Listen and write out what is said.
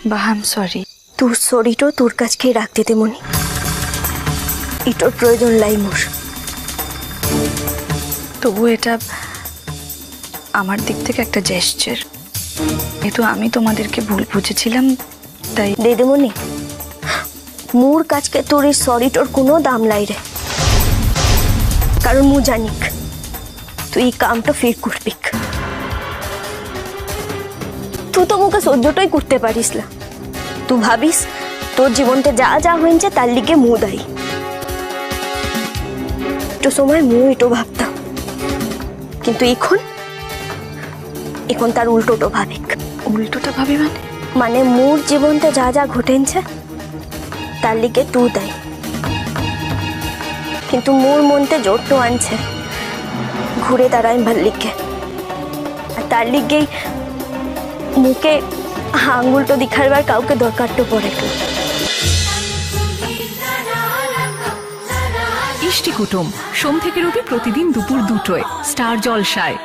বা I am sorry. তোর সরিটো তোর কাছকেই রাখতে দে মনি, এটার প্রয়োজন লাই মোর। তবু এটা আমার দিক থেকে একটা জেস্চার। যেহেতু আমি তোমাদেরকে ভুল বুঝেছিলাম তাই। দিদিমণি, মোর কাছকে তোর এই সরিটোর কোনো দাম লাই রে, কারণ মু জানিক তুই এই কামটা ফের করবিক। তুই তো মুখে সহ্যটাই করতে পারিস না। তুই ভাবিস তোর জীবনতে যা যা হয়েছে তার লিগে মু দায়ী। একটু সময় মু এটো ভাবতাম, কিন্তু এখন তার উল্টোটো ভাবিক। উল্টোটা ভাবি মানে মোর জীবনতে যা যা ঘটেছে তার লিগে তুই দায়ী, কিন্তু মোর মনতে জোরটো আনছে ঘুরে দাঁড়ায় ভাল লিগে। আর তার লিগেই মুখে আঙুলটো দেখাবার কাউকে দরকারটো পড়ে। ইষ্টি কুটুম সোম থেকে রবি প্রতিদিন দুপুর 2টায় স্টার জলসায়।